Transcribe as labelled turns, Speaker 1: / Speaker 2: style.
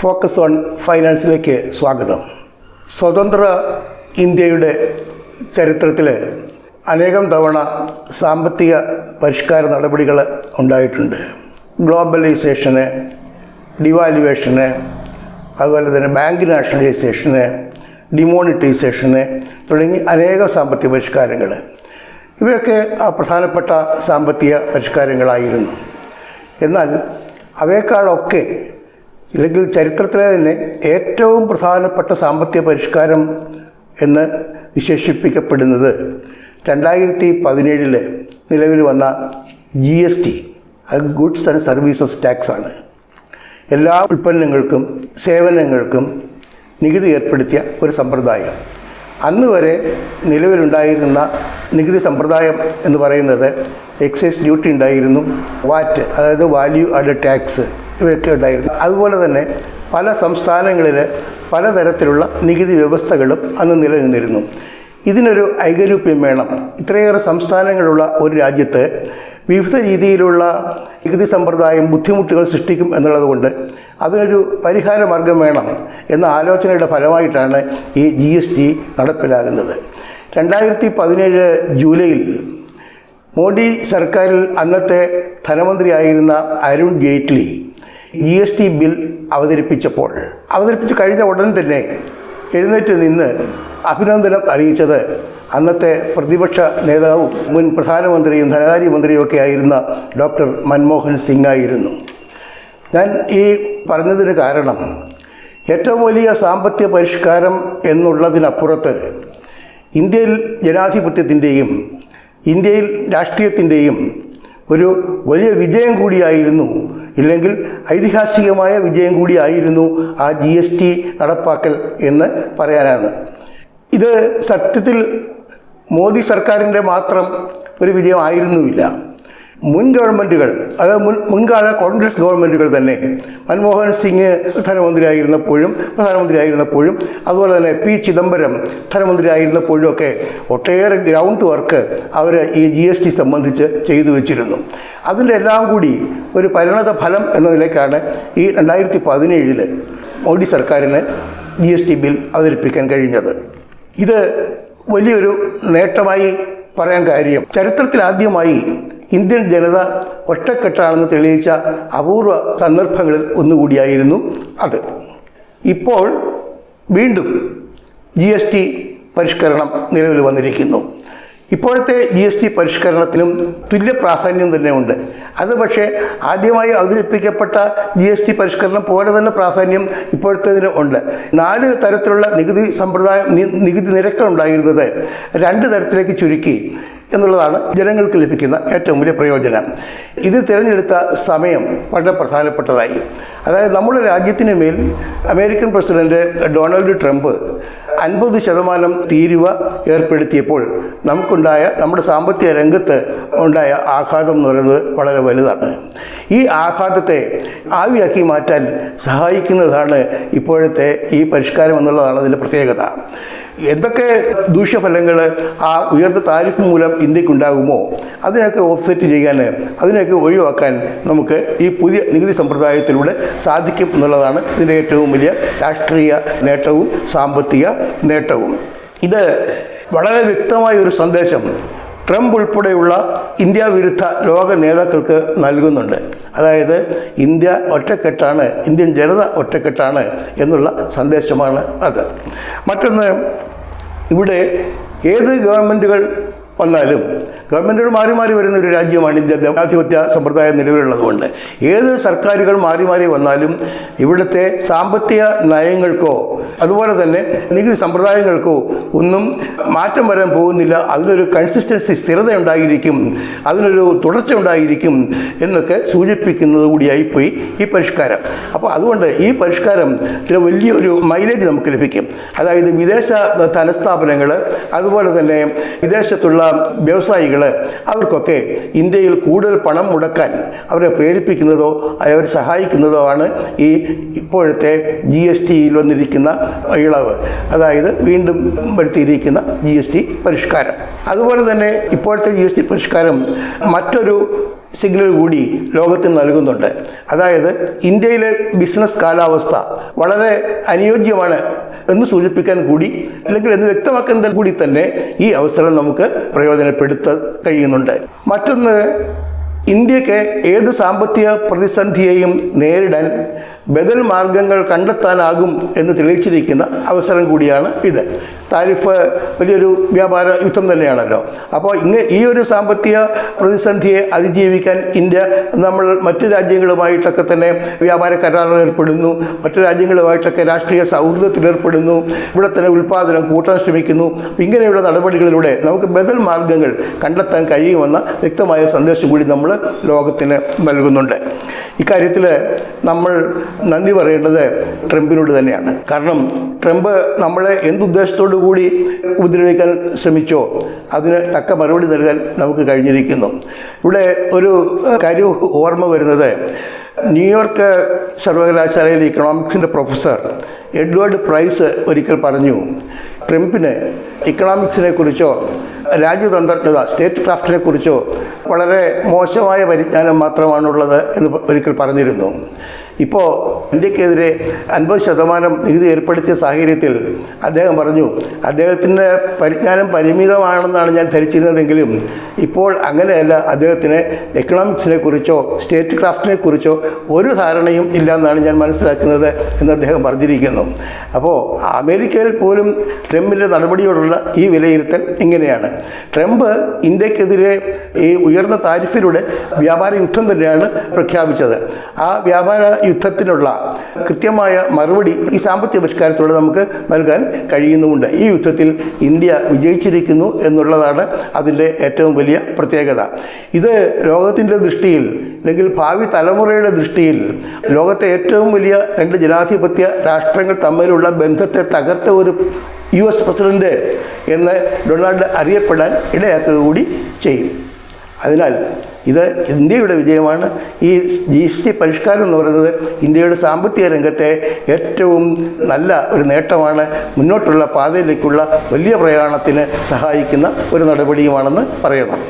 Speaker 1: Focus on ഫൈനാൻസിലേക്ക് സ്വാഗതം. സ്വതന്ത്ര ഇന്ത്യയുടെ ചരിത്രത്തിൽ അനേകം തവണ സാമ്പത്തിക പരിഷ്കാര നടപടികൾ ഉണ്ടായിട്ടുണ്ട്. ഗ്ലോബലൈസേഷന്, ഡിവാലുവേഷന്, അതുപോലെ തന്നെ ബാങ്ക് നാഷണലൈസേഷന്, ഡിമോണിറ്റൈസേഷന് തുടങ്ങി അനേകം സാമ്പത്തിക പരിഷ്കാരങ്ങൾ. ഇവയൊക്കെ പ്രധാനപ്പെട്ട സാമ്പത്തിക പരിഷ്കാരങ്ങളായിരുന്നു. എന്നാൽ അവയെക്കാളൊക്കെ ഇല്ലെങ്കിൽ ചരിത്രത്തിലെ തന്നെ ഏറ്റവും പ്രധാനപ്പെട്ട സാമ്പത്തിക പരിഷ്കാരം എന്ന് വിശേഷിപ്പിക്കപ്പെടുന്നത് 2017 നിലവിൽ വന്ന GST, goods and services tax ആണ്. എല്ലാ ഉൽപ്പന്നങ്ങൾക്കും സേവനങ്ങൾക്കും നികുതി ഏർപ്പെടുത്തിയ ഒരു സമ്പ്രദായം. അന്ന് വരെ നിലവിലുണ്ടായിരുന്ന നികുതി സമ്പ്രദായം എന്ന് പറയുന്നത് എക്സൈസ് ഡ്യൂട്ടി ഉണ്ടായിരുന്നു, വാറ്റ് അതായത് വാല്യൂ ആഡഡ് ടാക്സ് ഇവയൊക്കെ ഉണ്ടായിരുന്നു. അതുപോലെ തന്നെ പല സംസ്ഥാനങ്ങളിൽ പലതരത്തിലുള്ള നികുതി വ്യവസ്ഥകളും അന്ന് നിലനിന്നിരുന്നു. ഇതിനൊരു ഐകരൂപ്യം വേണം. ഇത്രയേറെ സംസ്ഥാനങ്ങളുള്ള ഒരു രാജ്യത്ത് വിവിധ രീതിയിലുള്ള നികുതി സമ്പ്രദായം ബുദ്ധിമുട്ടുകൾ സൃഷ്ടിക്കും എന്നുള്ളതുകൊണ്ട് അതിനൊരു പരിഹാര മാർഗം വേണം എന്ന ആലോചനയുടെ ഫലമായിട്ടാണ് ഈ GST നടപ്പിലാകുന്നത്. 2017 ജൂലൈയിൽ മോഡി സർക്കാരിൽ അന്നത്തെ ധനമന്ത്രിയായിരുന്ന അരുൺ ജെയ്റ്റ്ലി GST ബിൽ അവതരിപ്പിച്ച് കഴിഞ്ഞ ഉടൻ തന്നെ എഴുന്നേറ്റ് നിന്ന് അഭിനന്ദനം അറിയിച്ചത് അന്നത്തെ പ്രതിപക്ഷ നേതാവും മുൻ പ്രധാനമന്ത്രിയും ധനകാര്യമന്ത്രിയും ഒക്കെ ആയിരുന്ന ഡോക്ടർ മൻമോഹൻ സിംഗ് ആയിരുന്നു. ഞാൻ ഈ പറഞ്ഞതിന് കാരണം ഏറ്റവും വലിയ സാമ്പത്തിക പരിഷ്കാരം എന്നുള്ളതിനപ്പുറത്ത് ഇന്ത്യയിൽ ജനാധിപത്യത്തിൻ്റെയും ഇന്ത്യയിൽ രാഷ്ട്രീയത്തിൻ്റെയും ഒരു വലിയ വിജയം കൂടിയായിരുന്നു, ഇല്ലെങ്കിൽ ഐതിഹാസികമായ വിജയം കൂടിയായിരുന്നു ആ GST നടപ്പാക്കൽ എന്ന് പറയാനാണ്. ഇത് സത്യത്തിൽ മോദി സർക്കാരിൻ്റെ മാത്രം ഒരു വിജയമായിരുന്നുമില്ല. മുൻ ഗവൺമെൻറ്റുകൾ, അതായത് മുൻകാല കോൺഗ്രസ് ഗവൺമെൻറ്റുകൾ തന്നെ മൻമോഹൻ സിംഗ് ധനമന്ത്രിയായിരുന്നപ്പോഴും പ്രധാനമന്ത്രിയായിരുന്നപ്പോഴും അതുപോലെ തന്നെ P. ചിദംബരം ധനമന്ത്രിയായിരുന്നപ്പോഴും ഒക്കെ ഒട്ടേറെ ഗ്രൗണ്ട് വർക്ക് അവർ ഈ GST സംബന്ധിച്ച് ചെയ്തു വെച്ചിരുന്നു. അതിൻ്റെ എല്ലാം കൂടി ഒരു പരിണത ഫലം എന്ന നിലയ്ക്കാണ് ഈ 2017 മോഡി സർക്കാരിന് GST ബിൽ അവതരിപ്പിക്കാൻ കഴിഞ്ഞത്. ഇത് വലിയൊരു നേട്ടമായി പറയാൻ കാര്യം, ചരിത്രത്തിൽ ആദ്യമായി ഇന്ത്യൻ ജനത ഒറ്റക്കെട്ടാണെന്ന് തെളിയിച്ച അപൂർവ സന്ദർഭങ്ങളിൽ ഒന്നുകൂടിയായിരുന്നു അത്. ഇപ്പോൾ വീണ്ടും GST പരിഷ്കരണം നിലവിൽ വന്നിരിക്കുന്നു. ഇപ്പോഴത്തെ GST പരിഷ്കരണത്തിനും തുല്യ പ്രാധാന്യം തന്നെ ഉണ്ട്. അത് പക്ഷേ ആദ്യമായി അവതരിപ്പിക്കപ്പെട്ട GST പരിഷ്കരണം പോലെ തന്നെ പ്രാധാന്യം ഇപ്പോഴത്തേതിനും ഉണ്ട്. 4 തരത്തിലുള്ള നികുതി നിരക്കുകൾ ഉണ്ടായിരുന്നത് 2 തരത്തിലേക്ക് ചുരുക്കി എന്നുള്ളതാണ് ജനങ്ങൾക്ക് ലഭിക്കുന്ന ഏറ്റവും വലിയ പ്രയോജനം. ഇത് തിരഞ്ഞെടുത്ത സമയം വളരെ പ്രധാനപ്പെട്ടതായി. അതായത് നമ്മുടെ രാജ്യത്തിന് മേൽ അമേരിക്കൻ പ്രസിഡന്റ് ഡൊണാൾഡ് ട്രംപ് 50% തീരുവ ഏർപ്പെടുത്തിയപ്പോൾ നമ്മുടെ സാമ്പത്തിക രംഗത്ത് ഉണ്ടായ ആഘാതം എന്ന് പറയുന്നത് വളരെ വലുതാണ്. ഈ ആഘാതത്തെ ആവിയാക്കി മാറ്റാൻ സഹായിക്കുന്നതാണ് ഇപ്പോഴത്തെ ഈ പരിഷ്കാരം എന്നുള്ളതാണ് അതിൻ്റെ പ്രത്യേകത. എന്തൊക്കെ ദൂഷ്യഫലങ്ങൾ ആ ഉയർന്ന താരിഫ് മൂലം ഇന്ത്യക്കുണ്ടാകുമോ അതിനൊക്കെ ഓഫ്സെറ്റ് ചെയ്യാൻ, അതിനൊക്കെ ഒഴിവാക്കാൻ നമുക്ക് ഈ പുതിയ നികുതി സമ്പ്രദായത്തിലൂടെ സാധിക്കും എന്നുള്ളതാണ് ഇതിൻ്റെ ഏറ്റവും വലിയ രാഷ്ട്രീയ നേട്ടവും സാമ്പത്തിക നേട്ടവും. ഇത് വളരെ വ്യക്തമായ ഒരു സന്ദേശം ട്രംപ് ഉൾപ്പെടെയുള്ള ഇന്ത്യ വിരുദ്ധ ലോക നേതാക്കൾക്ക് നൽകുന്നുണ്ട്. അതായത് ഇന്ത്യ ഒറ്റക്കെട്ടാണ്, ഇന്ത്യൻ ജനത ഒറ്റക്കെട്ടാണ് എന്നുള്ള സന്ദേശമാണ് അത്. മറ്റൊന്ന്, ഇവിടെ ഏത് ഗവൺമെൻറ്റുകൾ വന്നാലും, ഗവൺമെൻറ്റുകൾ മാറി മാറി വരുന്ന ഒരു രാജ്യമാണ് ഇന്ത്യ, ജനാധിപത്യ സമ്പ്രദായം നിലവിലുള്ളതുകൊണ്ട് ഏത് സർക്കാരുകൾ മാറി മാറി വന്നാലും ഇവിടുത്തെ സാമ്പത്തിക നയങ്ങൾക്കോ അതുപോലെ തന്നെ നികുതി സമ്പ്രദായങ്ങൾക്കോ ഒന്നും മാറ്റം വരാൻ പോകുന്നില്ല. അതിനൊരു കൺസിസ്റ്റൻസി, സ്ഥിരത ഉണ്ടായിരിക്കും, അതിനൊരു തുടർച്ച ഉണ്ടായിരിക്കും എന്നൊക്കെ സൂചിപ്പിക്കുന്നത് കൂടിയായിപ്പോയി ഈ പരിഷ്കാരം. അപ്പോൾ അതുകൊണ്ട് ഈ പരിഷ്കാരം ചില വലിയൊരു മൈലേജ് നമുക്ക് ലഭിക്കും. അതായത് വിദേശ ധനസ്ഥാപനങ്ങൾ അതുപോലെ തന്നെ വിദേശത്തുള്ള വ്യവസായികൾ അവർക്കൊക്കെ ഇന്ത്യയിൽ കൂടുതൽ പണം മുടക്കാൻ അവരെ പ്രേരിപ്പിക്കുന്നതോ അവരെ സഹായിക്കുന്നതോ ആണ് ഈ ഇപ്പോഴത്തെ GSTയിൽ വന്നിരിക്കുന്ന ഇളവ്, അതായത് വീണ്ടും വരുത്തിയിരിക്കുന്ന GST പരിഷ്കാരം. അതുപോലെ തന്നെ ഇപ്പോഴത്തെ GST പരിഷ്കാരം മറ്റൊരു സിഗ്നൽ കൂടി ലോകത്തിന് നൽകുന്നുണ്ട്. അതായത് ഇന്ത്യയിലെ ബിസിനസ് കാലാവസ്ഥ വളരെ അനുയോജ്യമാണ് എന്ന് സൂചിപ്പിക്കാൻ കൂടി, അല്ലെങ്കിൽ എന്ന് വ്യക്തമാക്കാൻ കൂടി തന്നെ ഈ അവസരം നമുക്ക് പ്രയോജനപ്പെടുത്താൻ കഴിയുന്നുണ്ട്. മറ്റൊന്ന്, ഇന്ത്യക്ക് ഏത് സാമ്പത്തിക പ്രതിസന്ധിയെയും നേരിടാൻ ബദൽ മാർഗങ്ങൾ കണ്ടെത്താനാകും എന്ന് തെളിയിച്ചിരിക്കുന്ന അവസരം കൂടിയാണ് ഇത്. താരിഫ് വലിയൊരു വ്യാപാര യുദ്ധം തന്നെയാണല്ലോ. അപ്പോൾ ഈ ഒരു സാമ്പത്തിക പ്രതിസന്ധിയെ അതിജീവിക്കാൻ ഇന്ത്യ മറ്റു രാജ്യങ്ങളുമായിട്ടൊക്കെ തന്നെ വ്യാപാര കരാറുകൾ ഏർപ്പെടുന്നു, മറ്റു രാജ്യങ്ങളുമായിട്ടൊക്കെ രാഷ്ട്രീയ സൗഹൃദത്തിലേർപ്പെടുന്നു, ഇവിടെ തന്നെ ഉൽപ്പാദനം കൂട്ടാൻ ശ്രമിക്കുന്നു. ഇങ്ങനെയുള്ള നടപടികളിലൂടെ നമുക്ക് ബദൽ മാർഗങ്ങൾ കണ്ടെത്താൻ കഴിയുമെന്ന വ്യക്തമായ സന്ദേശം കൂടി നമ്മൾ ലോകത്തിന് നൽകുന്നുണ്ട്. ഇക്കാര്യത്തിൽ നമ്മൾ നന്ദി പറയേണ്ടത് ട്രംപിനോട് തന്നെയാണ്. കാരണം ട്രംപ് നമ്മളെ എന്തുദ്ദേശത്തോടു കൂടി ഉപദ്രവിക്കാൻ ശ്രമിച്ചോ അതിന് തക്ക മറുപടി നൽകാൻ നമുക്ക് കഴിഞ്ഞിരിക്കുന്നു. ഇവിടെ ഒരു കാര്യം ഓർമ്മ വരുന്നത്, ന്യൂയോർക്ക് സർവകലാശാലയിലെ ഇക്കണോമിക്സിൻ്റെ പ്രൊഫസർ എഡ്വേർഡ് പ്രൈസ് ഒരിക്കൽ പറഞ്ഞു, ട്രംപിന് ഇക്കണോമിക്സിനെ കുറിച്ചോ രാജ്യതന്ത്രജ്ഞത സ്റ്റേറ്റ് ക്രാഫ്റ്റിനെ കുറിച്ചോ വളരെ മോശമായ പരിജ്ഞാനം മാത്രമാണുള്ളത് എന്ന് ഒരിക്കൽ പറഞ്ഞിരുന്നു. ഇപ്പോൾ ഇന്ത്യക്കെതിരെ 50% നികുതി ഏർപ്പെടുത്തിയ സാഹചര്യത്തിൽ അദ്ദേഹം പറഞ്ഞു, അദ്ദേഹത്തിൻ്റെ പരിജ്ഞാനം പരിമിതമാണെന്നാണ് ഞാൻ ധരിച്ചിരുന്നതെങ്കിലും ഇപ്പോൾ അങ്ങനെയല്ല, അദ്ദേഹത്തിന് എക്കണോമിക്സിനെ കുറിച്ചോ സ്റ്റേറ്റ് ക്രാഫ്റ്റിനെ കുറിച്ചോ ഒരു ധാരണയും ഇല്ല എന്നാണ് ഞാൻ മനസ്സിലാക്കുന്നത് എന്ന് അദ്ദേഹം പറഞ്ഞിരിക്കുന്നു. അപ്പോൾ അമേരിക്കയിൽ പോലും ട്രംപിൻ്റെ നടപടിയോടുള്ള ഈ വിലയിരുത്തൽ ഇങ്ങനെയാണ്. ട്രംപ് ഇന്ത്യക്കെതിരെ ഈ ഉയർന്ന താരിഫിലൂടെ വ്യാപാര യുദ്ധം തന്നെയാണ് പ്രഖ്യാപിച്ചത്. ആ വ്യാപാര യുദ്ധത്തിനുള്ള കൃത്യമായ മറുപടി ഈ സാമ്പത്തിക പരിഷ്കാരത്തോടെ നമുക്ക് നൽകാൻ കഴിയുന്നുമുണ്ട്. ഈ യുദ്ധത്തിൽ ഇന്ത്യ വിജയിച്ചിരിക്കുന്നു എന്നുള്ളതാണ് അതിൻ്റെ ഏറ്റവും വലിയ പ്രത്യേകത. ഇത് ലോകത്തിൻ്റെ ദൃഷ്ടിയിൽ, അല്ലെങ്കിൽ ഭാവി തലമുറയുടെ ദൃഷ്ടിയിൽ ലോകത്തെ ഏറ്റവും വലിയ 2 ജനാധിപത്യ രാഷ്ട്രങ്ങൾ തമ്മിലുള്ള ബന്ധത്തെ തകർത്ത ഒരു US പ്രസിഡന്റ് എന്ന് ഡൊണാൾഡ് അറിയപ്പെടാൻ ഇടയാക്കുക കൂടി ചെയ്യും. അതിനാൽ ഇത് ഇന്ത്യയുടെ വിജയമാണ്. ഈ GST പരിഷ്കാരം എന്ന് പറയുന്നത് ഇന്ത്യയുടെ സാമ്പത്തിക രംഗത്തെ ഏറ്റവും നല്ല ഒരു നേട്ടമാണ്. മുന്നോട്ടുള്ള പാതയിലേക്കുള്ള വലിയ പ്രയാണത്തിന് സഹായിക്കുന്ന ഒരു നടപടിയുമാണെന്ന് പറയണം.